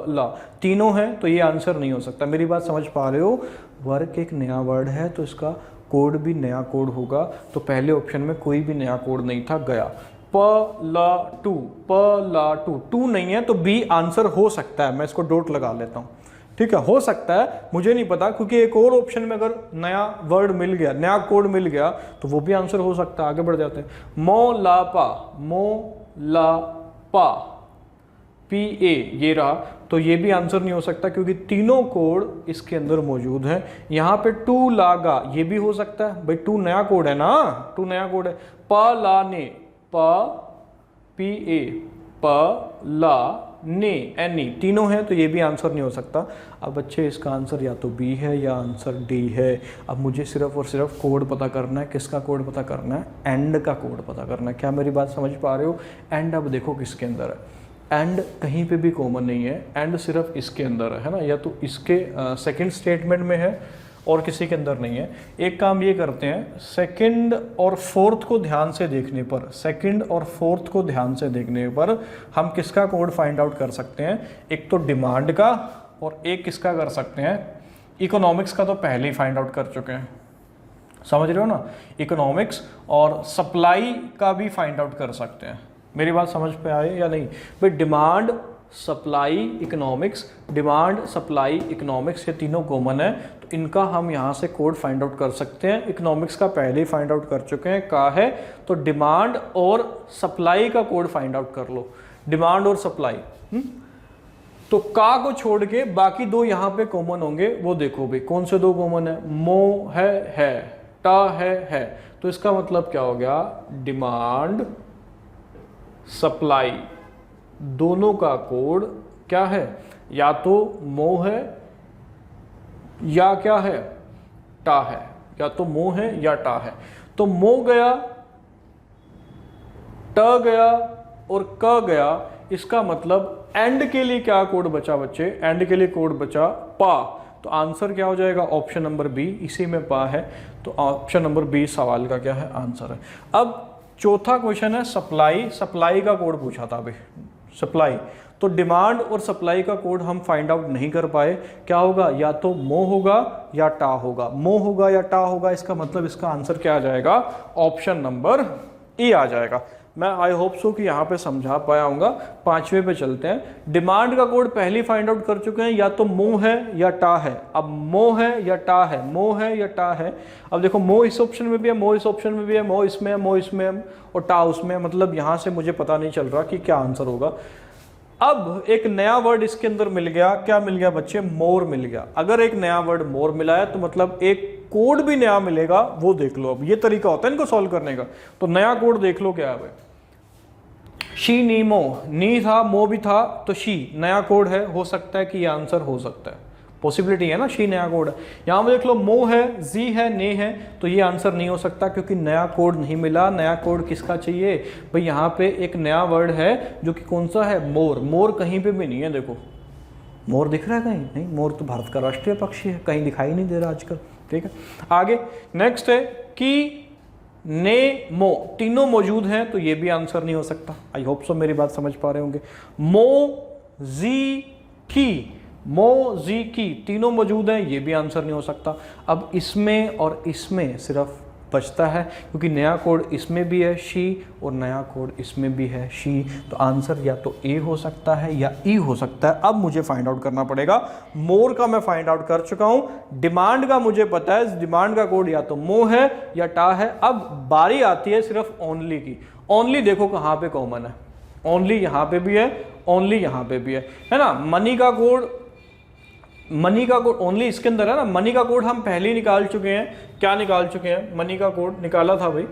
ला, तीनों है तो ये आंसर नहीं हो सकता। मेरी बात समझ पा रहे हो, वर्क एक नया वर्ड है तो इसका कोड भी नया कोड होगा। तो पहले ऑप्शन में कोई भी नया कोड नहीं था, गया। टू नहीं है तो बी आंसर हो सकता है, मैं इसको डॉट लगा लेता हूँ। ठीक है, हो सकता है, मुझे नहीं पता, क्योंकि एक और ऑप्शन में अगर नया वर्ड मिल गया, नया कोड मिल गया तो वो भी आंसर हो सकता है। आगे बढ़ जाते हैं। मो ला पा PA ये रहा, तो ये भी आंसर नहीं हो सकता क्योंकि तीनों कोड इसके अंदर मौजूद है। यहाँ पे टू लागा ये भी हो सकता है भाई, टू नया कोड है ना, टू नया कोड है। लाने PA ला ने एनी तीनों है तो ये भी आंसर नहीं हो सकता। अब बच्चे इसका आंसर या तो बी है या आंसर डी है। अब मुझे सिर्फ और सिर्फ कोड पता करना है। किसका कोड पता करना है, एंड का कोड पता करना है। क्या मेरी बात समझ पा रहे हो। एंड अब देखो किसके अंदर है, एंड कहीं पे भी कॉमन नहीं है, एंड सिर्फ इसके अंदर है ना, या तो इसके सेकंड स्टेटमेंट में है और किसी के अंदर नहीं है। एक काम ये करते हैं, सेकंड और फोर्थ को ध्यान से देखने पर, सेकंड और फोर्थ को ध्यान से देखने पर हम किसका कोड फाइंड आउट कर सकते हैं, एक तो डिमांड का और एक किसका कर सकते हैं, इकोनॉमिक्स का तो पहले ही फाइंड आउट कर चुके हैं, समझ रहे हो ना। इकोनॉमिक्स और सप्लाई का भी फाइंड आउट कर सकते हैं। मेरी बात समझ पे आए या नहीं भाई। Demand supply economics, demand supply economics ये तीनों कॉमन है, तो इनका हम यहाँ से कोड फाइंड आउट कर सकते हैं। इकोनॉमिक्स का पहले ही फाइंड आउट कर चुके हैं, का है, तो डिमांड और सप्लाई का कोड फाइंड आउट कर लो, डिमांड और सप्लाई। तो का को छोड़ के बाकी दो यहाँ पे कॉमन होंगे, वो देखो भाई कौन से दो कॉमन है, मो है, टा है। तो इसका मतलब क्या हो गया, डिमांड सप्लाई दोनों का कोड क्या है, या तो मो है या क्या है, टा है, या तो मो है या टा है। तो मो गया, ट गया और क गया। इसका मतलब एंड के लिए क्या कोड बचा बच्चे, एंड के लिए कोड बचा पा। तो आंसर क्या हो जाएगा, ऑप्शन नंबर बी, इसी में पा है, तो ऑप्शन नंबर बी सवाल का क्या है, आंसर है। अब चौथा क्वेश्चन है सप्लाई, सप्लाई का कोड पूछा था अभी, सप्लाई। तो डिमांड और सप्लाई का कोड हम फाइंड आउट नहीं कर पाए। क्या होगा, या तो मो होगा या टा होगा, मो होगा या टा होगा। इसका मतलब इसका आंसर क्या आ जाएगा, ऑप्शन नंबर ए आ जाएगा। मैं आई होप सो कि यहाँ पे समझा पाया हूँगा। 5वें पे चलते हैं। डिमांड का कोड पहले फाइंड आउट कर चुके हैं, या तो मो है या टा है। अब मो है या टा है, मो है या टा है। अब देखो मो इस ऑप्शन में भी है, मो इस ऑप्शन में भी है, मो इसमें है, मो इसमें है और टा उसमें है। मतलब यहाँ से मुझे पता नहीं चल रहा कि क्या आंसर होगा। अब एक नया वर्ड इसके अंदर मिल गया, क्या मिल गया बच्चे? मोर मिल गया। अगर एक नया वर्ड मोर मिला है तो मतलब एक कोड भी नया मिलेगा, वो देख लो। अब ये तरीका होता है इनको सॉल्व करने का। तो नया कोड देख लो क्या है भाई। शी नी मो, नी था मो भी था तो शी नया कोड है, हो सकता है कि ये आंसर हो सकता है, पॉसिबिलिटी है ना, शी नया कोड है। यहाँ पे देख लो मो है, जी है, ने है, तो ये आंसर नहीं हो सकता क्योंकि नया कोड नहीं मिला। नया कोड किसका चाहिए भाई? यहाँ पे एक नया वर्ड है जो कि कौन सा है? मोर। मोर कहीं पे भी नहीं है, देखो मोर दिख रहा है कहीं? नहीं, मोर तो भारत का राष्ट्रीय पक्षी है, कहीं दिखाई नहीं दे रहा आजकल। ठीक है, आगे नेक्स्ट है कि ने मो, तीनों मौजूद हैं तो ये भी आंसर नहीं हो सकता। आई होप सो मेरी बात समझ पा रहे होंगे। मो जी की, मो जी की, तीनों मौजूद हैं, ये भी आंसर नहीं हो सकता। अब इसमें और इसमें सिर्फ बचता है क्योंकि नया कोड इसमें भी है शी और नया कोड इसमें भी है शी, तो आंसर या तो ए हो सकता है या ई हो सकता है। अब मुझे फाइंड आउट करना पड़ेगा। मोर का मैं फाइंड आउट कर चुका हूं, डिमांड का मुझे पता है, डिमांड का कोड या तो मो है या टा है। अब बारी आती है सिर्फ ओनली की। ओनली देखो कहां पे कॉमन है, ओनली यहां पे भी है, ओनली यहां पे भी है ना। मनी का कोड, मनी का कोड ओनली इसके अंदर है ना। मनी का कोड हम पहले ही निकाल चुके हैं। क्या निकाल चुके हैं? मनी का कोड निकाला था भाई,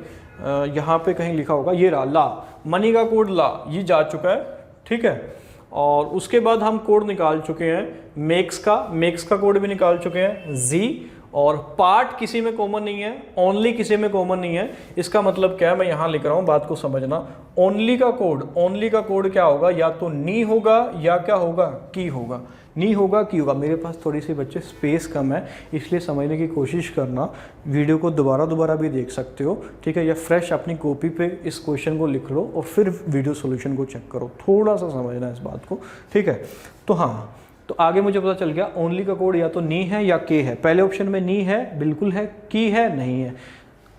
यहाँ पे कहीं लिखा होगा, ये रहा ला। मनी का कोड ला, ये जा चुका है। ठीक है, और उसके बाद हम कोड निकाल चुके हैं मेक्स का, मेक्स का कोड भी निकाल चुके हैं जी। और पार्ट किसी में कॉमन नहीं है, ओनली किसी में कॉमन नहीं है। इसका मतलब क्या है, मैं यहाँ लिख रहा हूँ, बात को समझना। ओनली का कोड, ओनली का कोड क्या होगा? या तो नी होगा या क्या होगा? की होगा। नी होगा की होगा। मेरे पास थोड़ी सी बच्चे स्पेस कम है, इसलिए समझने की कोशिश करना। वीडियो को दोबारा भी देख सकते हो, ठीक है, या फ्रेश अपनी कॉपी पे इस क्वेश्चन को लिख लो और फिर वीडियो सॉल्यूशन को चेक करो। थोड़ा सा समझना इस बात को, ठीक है। तो हाँ, तो आगे मुझे पता चल गया ओनली का कोड या तो नी है या के है। पहले ऑप्शन में नी है, बिल्कुल है, की है, नहीं है।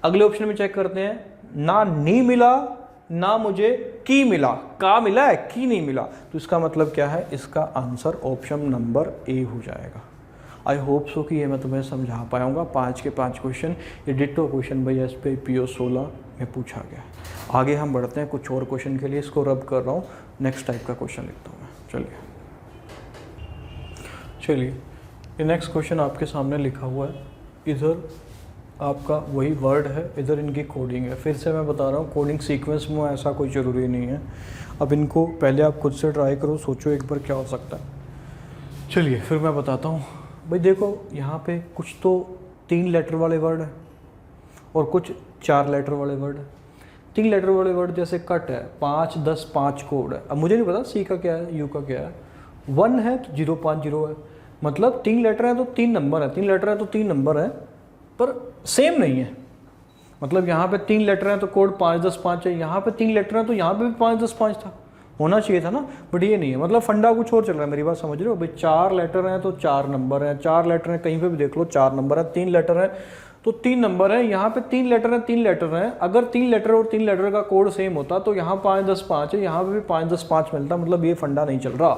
अगले ऑप्शन में चेक करते हैं, ना नी मिला ना मुझे की मिला, का मिला है, की नहीं मिला। तो इसका मतलब क्या है? इसका आंसर ऑप्शन नंबर ए हो जाएगा। आई होप सो कि ये मैं तुम्हें समझा पाऊंगा। 5 के 5 क्वेश्चन, ये डिट्टो क्वेश्चन भाई SPI PO 16 में पूछा गया। आगे हम बढ़ते हैं कुछ और क्वेश्चन के लिए। इसको रब कर रहा हूँ, नेक्स्ट टाइप का क्वेश्चन लिखता हूँ मैं। चलिए, ये नेक्स्ट क्वेश्चन आपके सामने लिखा हुआ है। इधर आपका वही वर्ड है, इधर इनकी कोडिंग है। फिर से मैं बता रहा हूँ, कोडिंग सीक्वेंस में ऐसा कोई ज़रूरी नहीं है। अब इनको पहले आप खुद से ट्राई करो, सोचो एक बार क्या हो सकता है। चलिए फिर मैं बताता हूँ भाई। देखो यहाँ पे कुछ तो 3 लेटर वाले वर्ड है और कुछ 4 लेटर वाले वर्ड है। 3 लेटर वाले वर्ड जैसे कट है, 5 10 5 कोड है। अब मुझे नहीं पता सी का क्या है, यू का क्या है। 1 है तो 050 है, मतलब 3 लेटर है तो 3 नंबर है, 3 लेटर है तो 3 नंबर है, पर सेम नहीं है। मतलब यहाँ पे 3 लेटर हैं तो कोड 5 10 5 है, यहाँ पे 3 लेटर हैं तो यहाँ पे भी 5 10 5 था, होना चाहिए था ना, बट ये नहीं है। मतलब फंडा कुछ और चल रहा है, मेरी बात समझ रहे हो भाई। 4 लेटर हैं तो 4 नंबर हैं, 4 लेटर हैं कहीं पे भी देख लो 4 नंबर है, 3 लेटर हैं तो 3 नंबर है, यहाँ पे 3 लेटर हैं 3 लेटर हैं। अगर 3 लेटर और 3 लेटर का कोड सेम होता तो यहाँ 5 10 5 है, यहाँ पे भी 5 10 5 मिलता। मतलब ये फंडा नहीं चल रहा।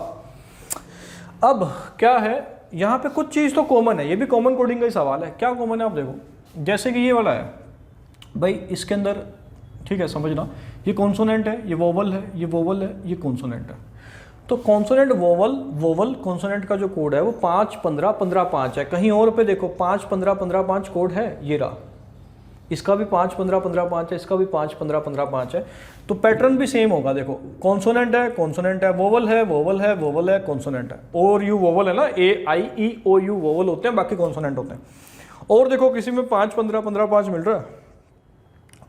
अब क्या है, यहाँ पे कुछ चीज़ तो कॉमन है, ये भी कॉमन कोडिंग का ही सवाल है। क्या कॉमन है आप देखो, जैसे कि ये वाला है भाई, इसके अंदर ठीक है समझना, ये कॉन्सोनेंट है, ये वोवल है, ये वोवल है, ये कॉन्सोनेंट है। तो कॉन्सोनेंट वोवल कॉन्सोनेंट का जो कोड है वो 5 15 15 5 है। कहीं और पे देखो 5 15 15 5 कोड है, ये रहा। इसका भी 5 15 15 5 है, इसका भी 5 15 15 5 है। तो पैटर्न भी सेम होगा। देखो कॉन्सोनेंट है, कॉन्सोनेंट है, वोवल है, वोवल है, वोवल है, कॉन्सोनेंट है। ओ और यू वोवल है ना, AIEOU वोवल होते हैं, बाकी कॉन्सोनेंट होते हैं। और देखो किसी में 5 15 15 5 मिल रहा है,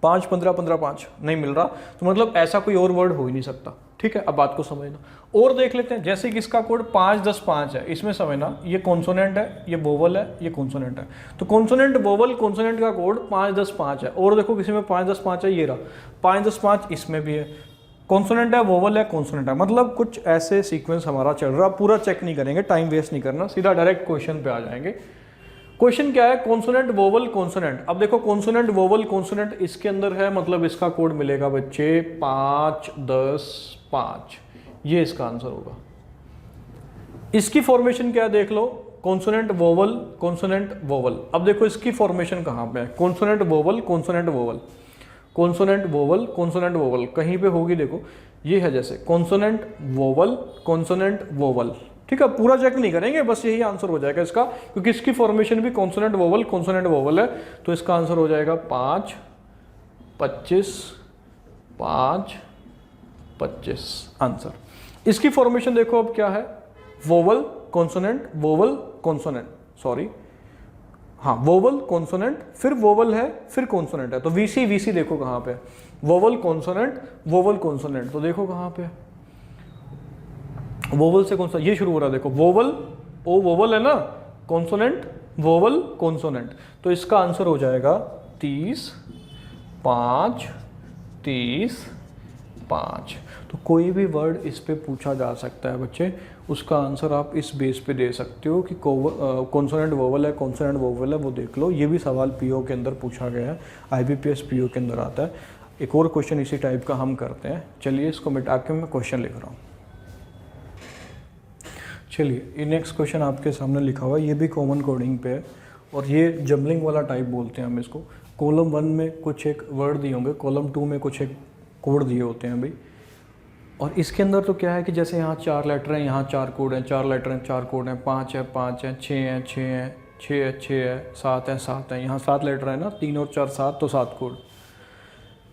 5 15 15 5 नहीं मिल रहा, तो मतलब ऐसा कोई और वर्ड हो ही नहीं सकता। ठीक है, अब बात को समझना। और देख लेते हैं, जैसे कि इसका कोड 5 10 5 है, इसमें समझना ये कॉन्सोनेंट है, ये वोवल है, ये कॉन्सोनेंट है। तो कॉन्सोनेंट वोवल कॉन्सोनेंट का कोड 5 10 5 है। और देखो किसी में 5 10 5 है, ये रहा 5 10 5, इसमें भी है। कॉन्सोनेंट है, वोवल है, कॉन्सोनेंट है। मतलब कुछ ऐसे सीक्वेंस हमारा चल रहा। पूरा चेक नहीं करेंगे, टाइम वेस्ट नहीं करना, सीधा डायरेक्ट क्वेश्चन पे आ जाएंगे। क्वेश्चन क्या है, कॉन्सोनेंट वोवल कॉन्सोनेंट। अब देखो कॉन्सोनेंट वोवल कॉन्सोनेंट इसके अंदर है, मतलब इसका कोड मिलेगा बच्चे 5 10 5, ये इसका आंसर होगा। इसकी फॉर्मेशन क्या है देख लो, कॉन्सोनेंट वोवल कॉन्सोनेंट वोवल। अब देखो इसकी फॉर्मेशन कहाँ पे है, consonant vowel consonant vowel, consonant vowel consonant vowel, कहीं पे होगी देखो, ये है जैसे कॉन्सोनेंट वोवल कॉन्सोनेंट वोवल। ठीक है, पूरा चेक नहीं करेंगे, बस यही आंसर हो जाएगा इसका, क्योंकि इसकी फॉर्मेशन भी कॉन्सोनेंट वोवल कॉन्सोनेंट वोवल है। तो इसका आंसर हो जाएगा 5 25 5 25 आंसर। इसकी फॉर्मेशन देखो अब क्या है, vowel consonant vowel consonant, sorry हाँ वोवल कॉन्सोनेंट, फिर वोवल है फिर कॉन्सोनेंट है। तो वीसी वीसी देखो कहाँ पे, वोवल कॉन्सोनेंट वोवल कॉन्सोनेंट, तो देखो कहाँ पे वोवल से कौन सा ये शुरू हो रहा है, देखो वोवल, ओ वोवल है ना, कॉन्सोनेंट वोवल कॉन्सोनेंट। तो इसका आंसर हो जाएगा 30 5 30 5। तो कोई भी वर्ड इस पे पूछा जा सकता है बच्चे, उसका आंसर आप इस बेस पे दे सकते हो कि कॉन्सोनेंट वोवल है कॉन्सोनेंट वोवल है, वो देख लो। ये भी सवाल पीओ के अंदर पूछा गया है, आईबीपीएस पीओ के अंदर आता है। एक और क्वेश्चन इसी टाइप का हम करते हैं, चलिए इसको मिटा के मैं क्वेश्चन लिख रहा हूँ। चलिए ये नेक्स्ट क्वेश्चन आपके सामने लिखा हुआ है, ये भी कॉमन कोडिंग पे है और ये जम्बलिंग वाला टाइप बोलते हैं हम इसको। कॉलम 1 में कुछ एक वर्ड दिए होंगे, कॉलम 2 में कुछ एक कोड दिए होते हैं भाई, और इसके अंदर तो क्या है कि जैसे यहाँ 4 लेटर हैं, यहाँ 4 कोड हैं, 4 लेटर हैं 4 कोड हैं, 5 है 5 है, 6 है 6 है, 6 है 6 है, 7 है 7 है, यहाँ 7 लेटर है ना, 3 और 4 7, तो 7 कोड।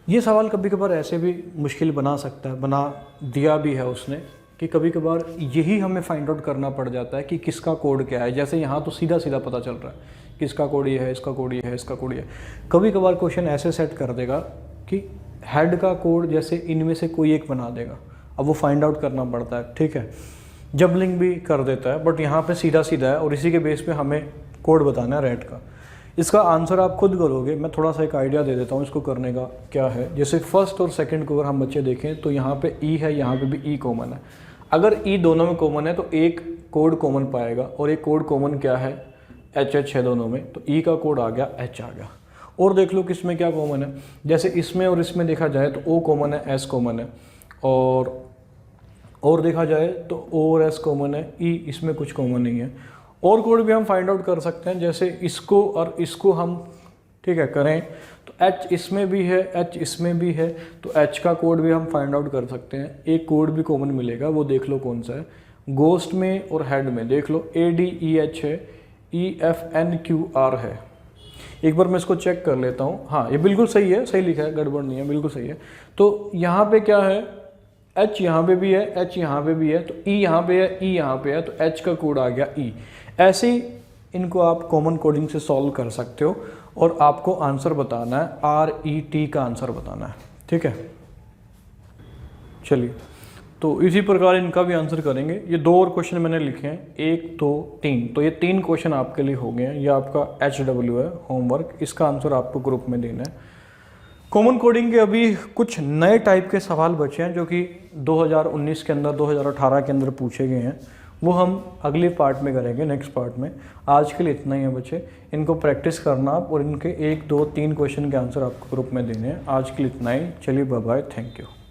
ये सवाल कभी कभार ऐसे भी मुश्किल बना सकता है, बना दिया भी है उसने, कि कभी कभार यही हमें फाइंड आउट करना पड़ जाता है कि किसका कोड क्या है। जैसे यहाँ तो सीधा सीधा पता चल रहा है किसका कोड ये है, इसका कोड ये है, इसका कोड ये है। कभी कभार क्वेश्चन ऐसे सेट कर देगा कि हेड का कोड जैसे इनमें से कोई एक बना देगा, अब वो फाइंड आउट करना पड़ता है। ठीक है, जबलिंग भी कर देता है, बट यहाँ पे सीधा सीधा है और इसी के बेस पे हमें कोड बताना है रेड का। इसका आंसर आप खुद करोगे, मैं थोड़ा सा एक आइडिया दे देता हूँ इसको करने का। क्या है, जैसे फर्स्ट और सेकंड को अगर हम बच्चे देखें तो यहाँ पे ई है, यहाँ पे भी ई कॉमन है। अगर ई दोनों में कॉमन है तो एक कोड कॉमन पाएगा, और एक कोड कॉमन क्या है, एच एच है दोनों में, तो ई का कोड आ गया, एच आ गया। और देख लो किसमें क्या कॉमन है, जैसे इसमें और इसमें देखा जाए तो ओ कॉमन है, एस कॉमन है, और देखा जाए तो ओ और एस कॉमन है, ई इसमें कुछ कॉमन नहीं है। और कोड भी हम फाइंड आउट कर सकते हैं, जैसे इसको और इसको हम ठीक है करें तो एच इसमें भी है, एच इसमें भी है, तो एच का कोड भी हम फाइंड आउट कर सकते हैं। एक कोड भी कॉमन मिलेगा, वो देख लो कौन सा है। गोस्ट में और हेड में देख लो ADEH है, EFNQR है। एक बार मैं इसको चेक कर लेता हूँ, हाँ ये बिल्कुल सही है, सही लिखा है, गड़बड़ नहीं है, बिल्कुल सही है। तो यहाँ पे क्या है, एच यहाँ पे भी है, एच यहाँ पे भी है, तो ई यहाँ पे है, ई यहाँ पे है, तो एच का कोड आ गया ई। ऐसे ही इनको आप कॉमन कोडिंग से सॉल्व कर सकते हो और आपको आंसर बताना है, RET का आंसर बताना है। ठीक है, चलिए तो इसी प्रकार इनका भी आंसर करेंगे। ये 2 और क्वेश्चन मैंने लिखे हैं, 1 2 3, तो ये 3 क्वेश्चन आपके लिए हो गए हैं। ये आपका HW है होमवर्क, इसका आंसर आपको ग्रुप में देना है। कॉमन कोडिंग के अभी कुछ नए टाइप के सवाल बचे हैं जो कि 2019 के अंदर 2018 के अंदर पूछे गए हैं, वो हम अगले पार्ट में करेंगे, नेक्स्ट पार्ट में। आज के लिए इतना ही है बच्चे, इनको प्रैक्टिस करना आप और इनके 1 2 3 क्वेश्चन के आंसर आपको ग्रुप में देने हैं। आज के लिए इतना ही, चलिए बाय बाय, थैंक यू।